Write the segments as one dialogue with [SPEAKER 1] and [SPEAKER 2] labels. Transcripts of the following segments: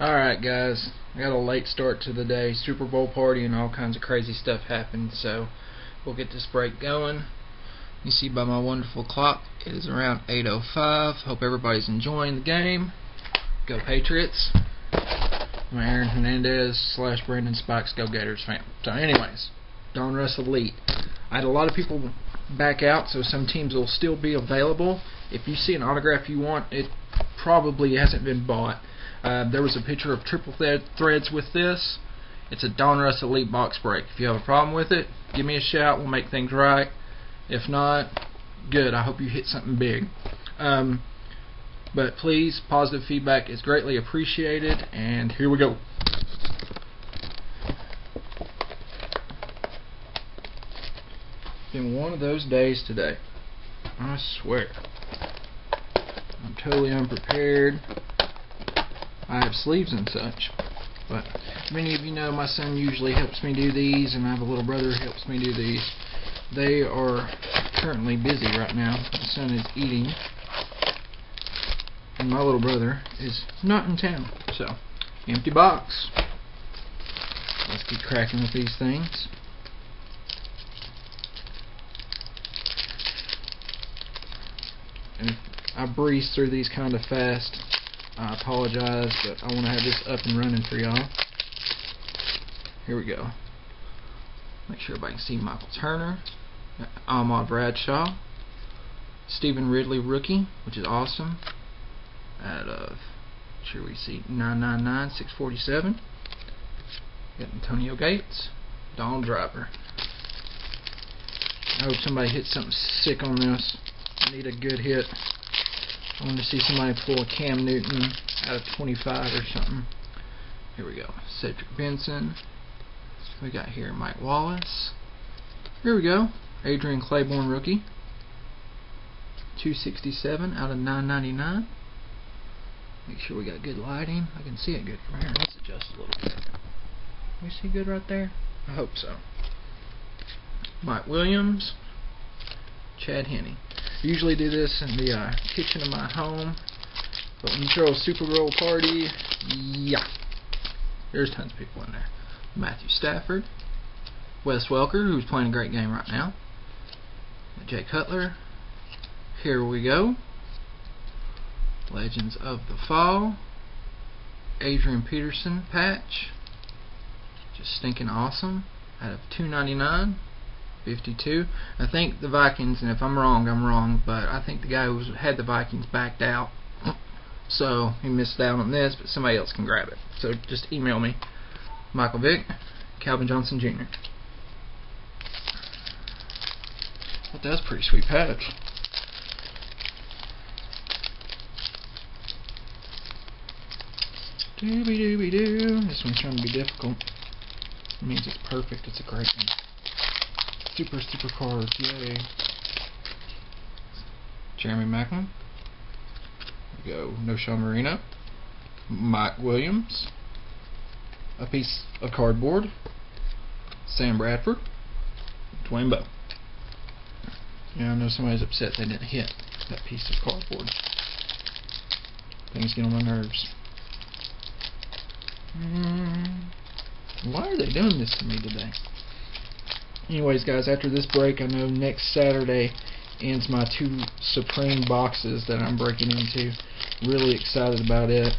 [SPEAKER 1] Alright guys, I got a late start to the day. Super Bowl party and all kinds of crazy stuff happened, so we'll get this break going. You see by my wonderful clock, it is around 8:05. Hope everybody's enjoying the game. Go Patriots. I'm Aaron Hernandez / Brandon Spikes Go Gators fan. So anyways, Donruss Elite. I had a lot of people back out, so some teams will still be available. If you see an autograph you want, it probably hasn't been bought. There was a picture of triple threads with this. It's a Donruss Elite box break. If you have a problem with it, give me a shout. We'll make things right. If not, good. I hope you hit something big. But please, positive feedback is greatly appreciated. And here we go. Been one of those days today. I swear. I'm totally unprepared. I have sleeves and such, but many of you know my son usually helps me do these, and I have a little brother who helps me do these. They are currently busy right now. My son is eating, and my little brother is not in town. So, empty box. Let's keep cracking with these things. And if I breeze through these kind of fast, I apologize, but I want to have this up and running for y'all. Here we go. Make sure everybody can see Michael Turner, Ahmad Bradshaw, Stephen Ridley rookie, which is awesome. Out of, sure we see 999, 647. Got Antonio Gates, Donald Driver. I hope somebody hits something sick on this. I need a good hit. I want to see somebody pull a Cam Newton out of 25 or something. Here we go. Cedric Benson. We got here Mike Wallace. Here we go. Adrian Claiborne rookie. 267 out of 999. Make sure we got good lighting. I can see it good from here. Let's adjust a little bit. Can we see good right there? I hope so. Mike Williams. Chad Henne. Usually do this in the kitchen of my home, but when you throw a Super Bowl party, yeah, there's tons of people in there. Matthew Stafford, Wes Welker, who's playing a great game right now, Jay Cutler. Here we go. Legends of the Fall, Adrian Peterson patch, just stinking awesome, out of 299. 52. I think the Vikings, and if I'm wrong, I'm wrong, but I think the guy who had the Vikings backed out, so he missed out on this, but somebody else can grab it. So just email me. Michael Vick, Calvin Johnson Jr. But that's a pretty sweet patch. Dooby-dooby-doo. This one's trying to be difficult. It means it's perfect. It's a great one. Super cards, yay. Jeremy Maclin. We go Noshawn Marino. Mike Williams. A piece of cardboard. Sam Bradford. Dwayne Bowe. Yeah, I know somebody's upset they didn't hit that piece of cardboard. Things get on my nerves. Why are they doing this to me today? Anyways, guys, after this break, I know next Saturday ends my 2 Supreme boxes that I'm breaking into. Really excited about it.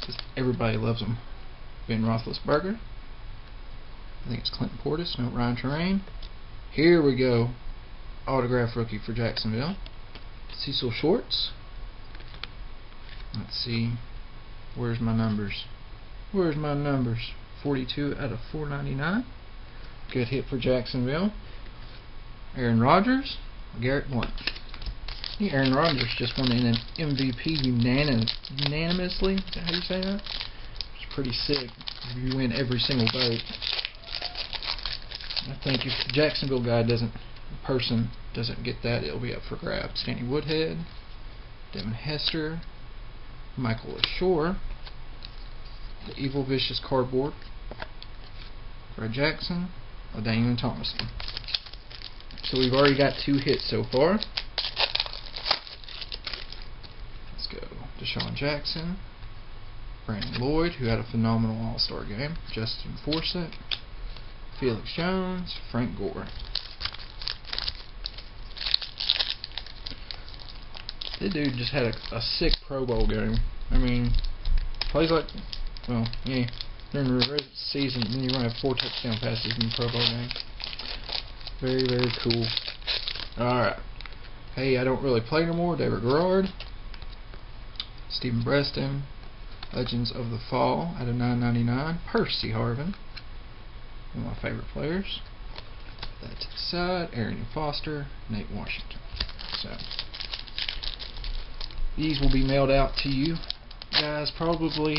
[SPEAKER 1] Just everybody loves them. Ben Roethlisberger. I think it's Clinton Portis. No, Ryan Terrain. Here we go. Autograph rookie for Jacksonville. Cecil Shorts. Let's see. Where's my numbers? Where's my numbers? 42 out of 499. Good hit for Jacksonville. Aaron Rodgers, Garrett Blunt. Aaron Rodgers just won an MVP unanimously. Is that how you say that? It's pretty sick. You win every single vote. I think if the Jacksonville guy doesn't get that, it'll be up for grabs. Danny Woodhead, Devin Hester, Michael Ashore, the Evil Vicious cardboard, Fred Jackson, Daniel Thomason. So we've already got 2 hits so far. Let's go. Deshaun Jackson, Brandon Lloyd, who had a phenomenal All-Star game. Justin Forsett, Felix Jones, Frank Gore. This dude just had a sick Pro Bowl game. I mean, plays like, well, yeah, during the regular season, then you're going to have 4 touchdown passes in the Pro Bowl game. Very, very cool. Alright. Hey, I don't really play no more. David Garrard. Stephen Breston. Legends of the Fall out of 9.99. Percy Harvin. One of my favorite players. That to the side. Arian Foster. Nate Washington. So, these will be mailed out to you guys probably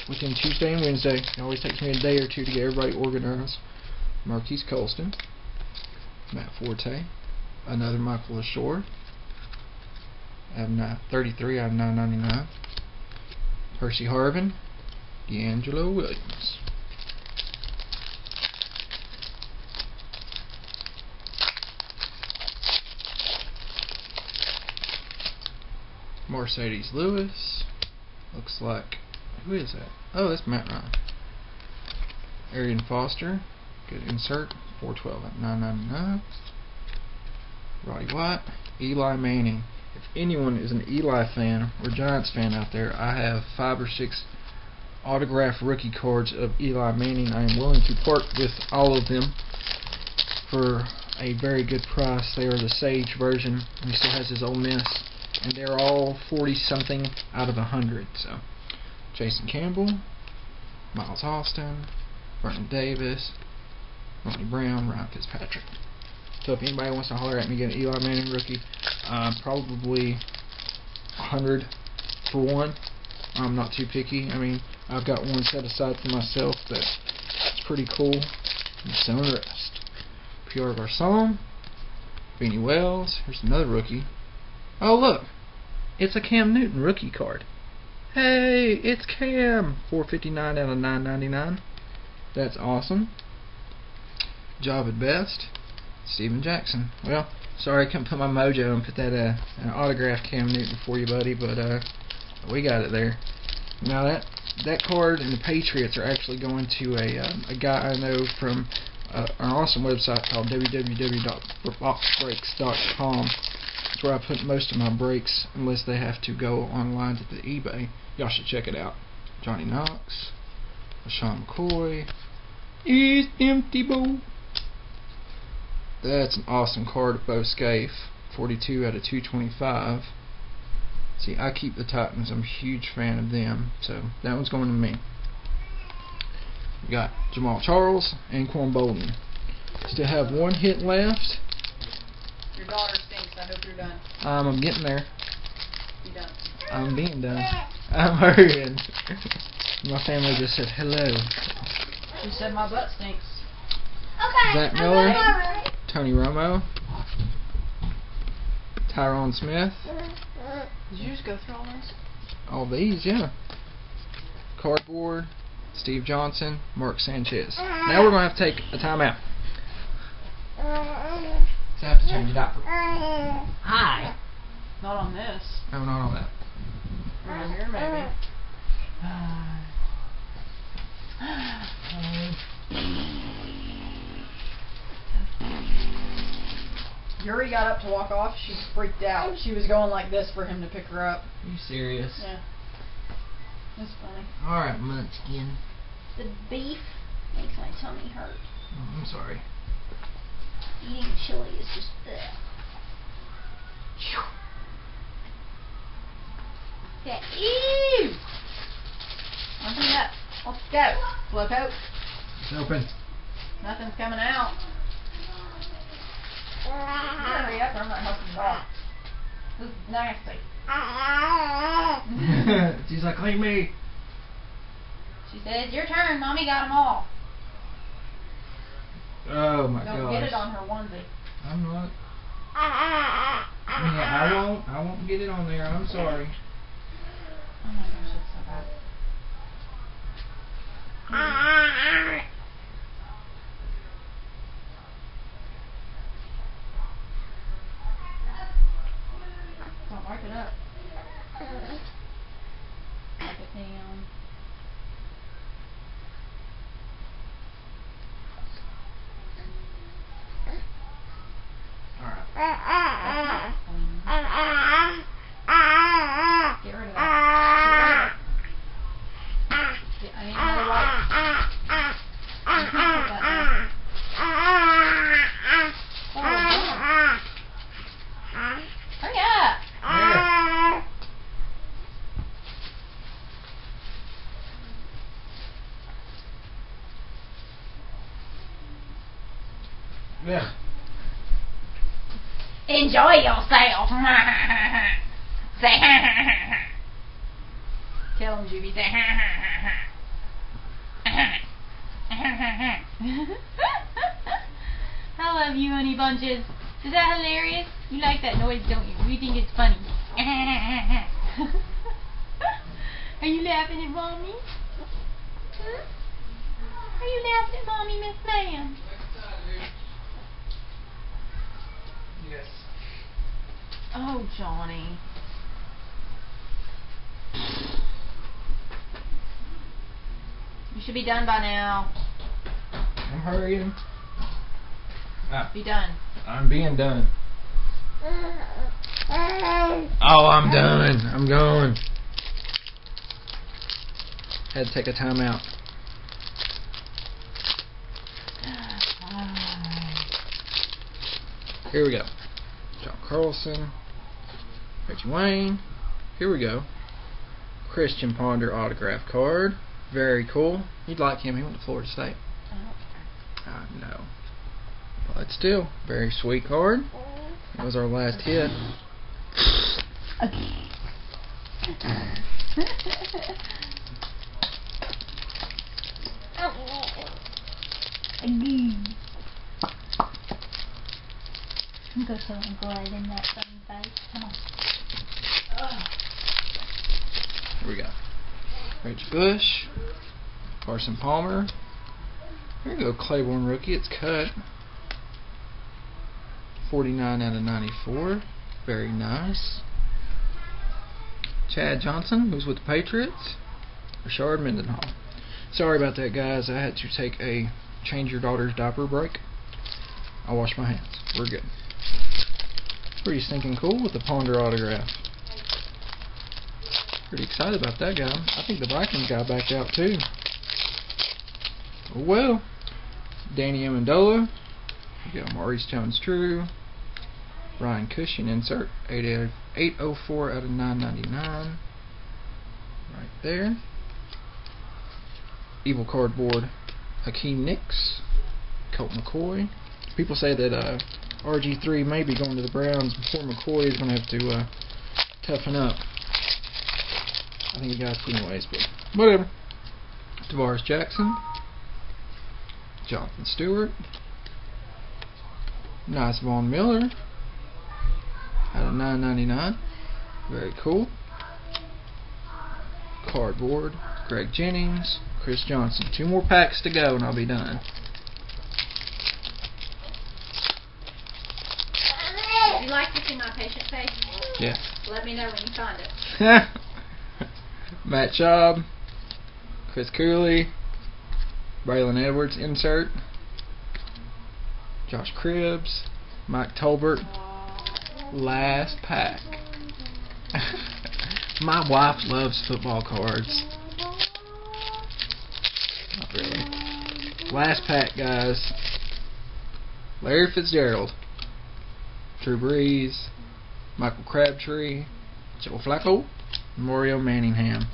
[SPEAKER 1] within Tuesday and Wednesday. It always takes me a day or two to get everybody organized. Marquise Colston. Matt Forte. Another Michael Ashore. I have 33 out of 9.99. Percy Harvin. D'Angelo Williams. Mercedes Lewis. Looks like, who is that? Oh, that's Matt Ryan. Arian Foster. Good insert. 412 at 9.99. Roddy White. Eli Manning. If anyone is an Eli fan or Giants fan out there, I have 5 or 6 autographed rookie cards of Eli Manning. I am willing to part with all of them for a very good price. They are the Sage version. He still has his Ole Miss, and they're all 40-something out of 100. So, Jason Campbell, Miles Austin, Vernon Davis, Ronnie Brown, Ryan Fitzpatrick. So if anybody wants to holler at me, get an Eli Manning rookie, probably 100 for one. I'm not too picky. I mean, I've got one set aside for myself that's pretty cool. And some of the rest. Pierre Garçon, Beanie Wells. Here's another rookie. Oh look, it's a Cam Newton rookie card. Hey, it's Cam. 459 out of 9.99. That's awesome. Javid Best. Steven Jackson. Well, sorry I couldn't put my mojo and put that an autographed Cam Newton for you, buddy, but we got it there. Now that card and the Patriots are actually going to a guy I know from an awesome website called www.boxbreaks.com. That's where I put most of my breaks, unless they have to go online to the eBay. Y'all should check it out. Johnny Knox, LaShawn McCoy, East Empty Bowl. That's an awesome card of Bo Scaife. 42 out of 225. See, I keep the Titans. I'm a huge fan of them. So, that one's going to me. We got Jamal Charles and Quan Bolden. Still have one hit left.
[SPEAKER 2] Your daughter stinks. I hope you're done.
[SPEAKER 1] I'm getting there.
[SPEAKER 2] You done?
[SPEAKER 1] I'm being done. I'm hurrying. My family just said hello.
[SPEAKER 2] She said my butt stinks.
[SPEAKER 3] Okay.
[SPEAKER 1] Zach Miller. Tony Romo. Tyron Smith.
[SPEAKER 2] Did you just go through all this?
[SPEAKER 1] All these, yeah. Cardboard. Steve Johnson. Mark Sanchez. Now we're going to have to take a timeout. So I have to change it out. Hi.
[SPEAKER 2] Not on this.
[SPEAKER 1] No, not on that.
[SPEAKER 2] Right here, maybe. Yuri got up to walk off. She freaked out. She was going like this for him to pick her up.
[SPEAKER 1] Are you serious?
[SPEAKER 2] Yeah. That's funny.
[SPEAKER 1] Alright, Munchkin.
[SPEAKER 3] The beef makes my tummy hurt.
[SPEAKER 1] Oh, I'm sorry.
[SPEAKER 3] Eating chili is just ugh. Okay. Ew! Open it up. Let's go.
[SPEAKER 2] Flip out.
[SPEAKER 1] It's open.
[SPEAKER 2] Nothing's coming out. Hurry up or I'm not helping you out. This is nasty.
[SPEAKER 1] She's like, clean me.
[SPEAKER 2] She said, your turn. Mommy got them all.
[SPEAKER 1] Oh my god.
[SPEAKER 2] Don't get it on her onesie.
[SPEAKER 1] I'm not. Yeah, I won't get it on there. I'm sorry.
[SPEAKER 2] Oh my gosh, it's so bad. Don't wipe it up. Wipe it down. Get rid of that. I need another light. You can't put that there. Oh, God. Hurry up.
[SPEAKER 1] Yeah.
[SPEAKER 3] Enjoy yourself. Say
[SPEAKER 2] Tell him, Juby.
[SPEAKER 3] Say I love you, honey bunches. Is that hilarious? You like that noise, don't you? You think it's funny. Are you laughing at Mommy? Huh? Are you laughing at Mommy, Miss Ma'am?
[SPEAKER 1] Yes.
[SPEAKER 3] Oh, Johnny. You should be done by now.
[SPEAKER 1] I'm hurrying.
[SPEAKER 3] Be done.
[SPEAKER 1] I'm being done. Oh, I'm done. I'm going. Had to take a time out. Here we go. John Carlson. Reggie Wayne. Here we go. Christian Ponder autograph card. Very cool. You'd like him. He went to Florida State. I know. But still, very sweet card. That was our last hit.
[SPEAKER 3] Go show Uncle Ed in that funny face. Come on.
[SPEAKER 1] Here we go. Rich Bush. Carson Palmer. Here we go. Claiborne rookie. It's cut. 49 out of 94. Very nice. Chad Johnson, who's with the Patriots. Rashard Mendenhall. Sorry about that, guys. I had to take a change your daughter's diaper break. I washed my hands. We're good. Pretty stinking cool with the Ponder autograph. Pretty excited about that guy. I think the Vikings guy backed out too. Oh well. Danny Amendola. We got Maurice Jones-Drew. Ryan Cushing insert. 804 out of 999. Right there. Evil cardboard. Hakeem Nicks. Colt McCoy. People say that RG3 may be going to the Browns before McCoy is going to have to toughen up. I think he got it anyways, but whatever. Tavares Jackson. Jonathan Stewart. Nice Von Miller. Out of 999. Very cool. Cardboard. Greg Jennings. Chris Johnson. 2 more packs to go and I'll be done.
[SPEAKER 3] You like to see my patient face?
[SPEAKER 1] Yeah.
[SPEAKER 3] Let me know when you find it.
[SPEAKER 1] Matt Schaub. Chris Cooley. Braylon Edwards insert. Josh Cribbs. Mike Tolbert. Last pack. My wife loves football cards. Not really. Last pack, guys. Larry Fitzgerald. Drew Brees. Michael Crabtree. Joe Flacco. Mario Manningham.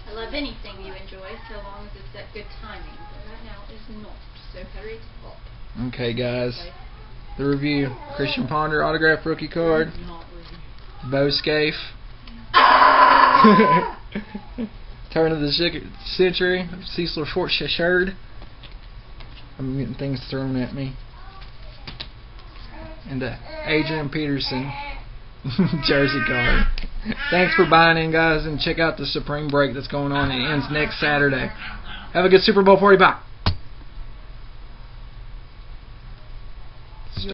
[SPEAKER 3] I love anything you enjoy so long as it's at good timing. But right now it's not. So hurry it up.
[SPEAKER 1] Okay, guys. The review. Christian Ponder autograph rookie card. Bo Scaife. Turn of the century. Cecil Short-Shirred. I'm getting things thrown at me. And Adrian Peterson jersey card. Thanks for buying in, guys, and check out the Supreme break that's going on. It ends next Saturday. Have a good Super Bowl 40. Bye.